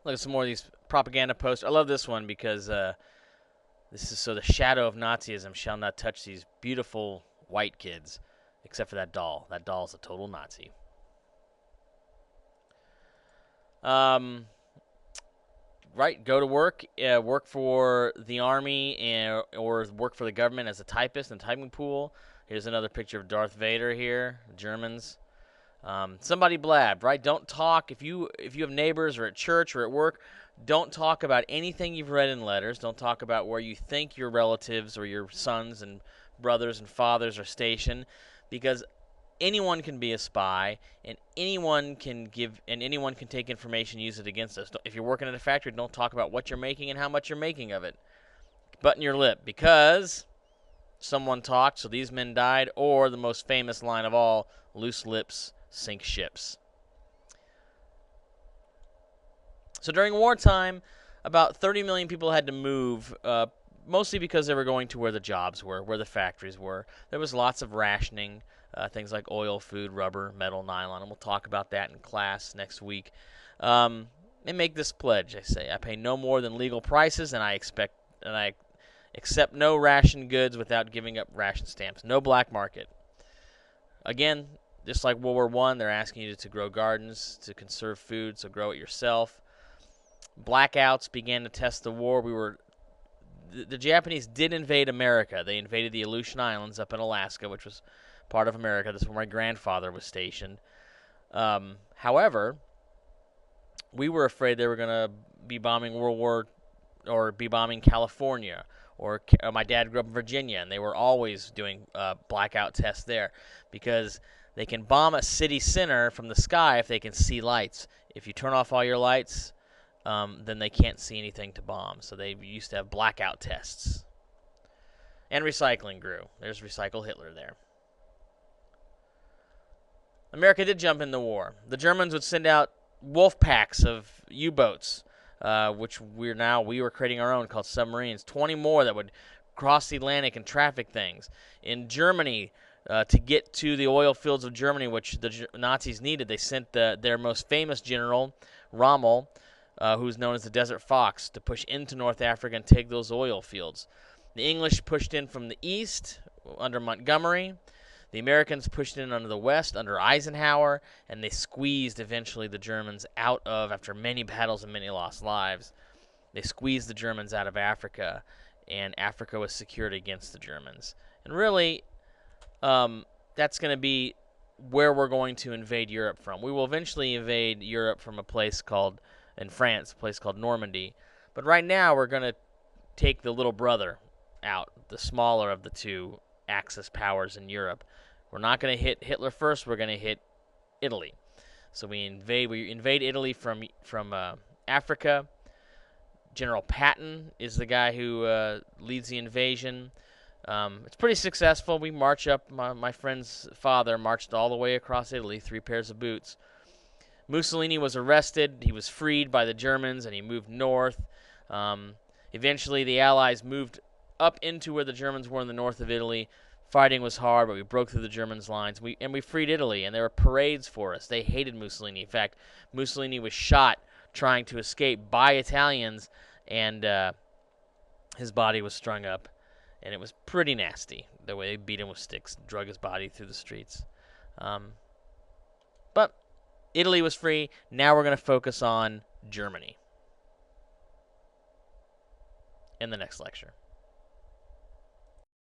Look at some more of these propaganda posts. I love this one because this is so the shadow of Nazism shall not touch these beautiful white kids, except for that doll. That doll's a total Nazi. Um, right, go to work, work for the army, or work for the government as a typist in the typing pool. Here's another picture of Darth Vader here, Germans. Somebody blab, right? Don't talk if you have neighbors or at church or at work. Don't talk about anything you've read in letters. Don't talk about where you think your relatives or your sons and brothers and fathers are stationed, because anyone can be a spy, and anyone can take information and use it against us. If you're working at a factory, don't talk about what you're making and how much you're making of it. Button your lip, because someone talked, so these men died. Or the most famous line of all: loose lips sink ships. So during wartime, about 30 million people had to move, mostly because they were going to where the jobs were, where the factories were. There was lots of rationing, things like oil, food, rubber, metal, nylon, and we'll talk about that in class next week. They make this pledge. They say, "I pay no more than legal prices, and I accept no ration goods without giving up ration stamps. No black market." Again, just like World War One, they're asking you to grow gardens, to conserve food, so grow it yourself. Blackouts began to test the war. The Japanese did invade America. They invaded the Aleutian Islands up in Alaska, which was part of America. This is where my grandfather was stationed. However, we were afraid they were going to be bombing or be bombing California. Or my dad grew up in Virginia, and they were always doing blackout tests there, because they can bomb a city center from the sky if they can see lights. If you turn off all your lights, then they can't see anything to bomb. So they used to have blackout tests. And recycling grew. There's Recycle Hitler there. America did jump in the war. The Germans would send out wolf packs of U-boats, which we were creating our own called submarines. 20 more that would cross the Atlantic and traffic things. In Germany, to get to the oil fields of Germany, which the Nazis needed, they sent their most famous general, Rommel, who's known as the Desert Fox, to push into North Africa and take those oil fields. The English pushed in from the east under Montgomery. The Americans pushed in under the west under Eisenhower, and they squeezed eventually the Germans out of, after many battles and many lost lives, they squeezed the Germans out of Africa, and Africa was secured against the Germans. And really, that's going to be where we're going to invade Europe from. We will eventually invade Europe from in France, a place called Normandy. But right now, we're going to take the little brother out, the smaller of the two Axis powers in Europe. We're not going to hit Hitler first. We're going to hit Italy. So we invade Italy from Africa. General Patton is the guy who leads the invasion. It's pretty successful. We march up. My friend's father marched all the way across Italy, 3 pairs of boots. Mussolini was arrested. He was freed by the Germans, and he moved north. Eventually, the Allies moved up into where the Germans were in the north of Italy. Fighting was hard, but we broke through the Germans' lines. We freed Italy, and there were parades for us. They hated Mussolini. In fact, Mussolini was shot trying to escape by Italians, and his body was strung up, and it was pretty nasty the way they beat him with sticks, drug his body through the streets. But Italy was free. Now we're going to focus on Germany in the next lecture.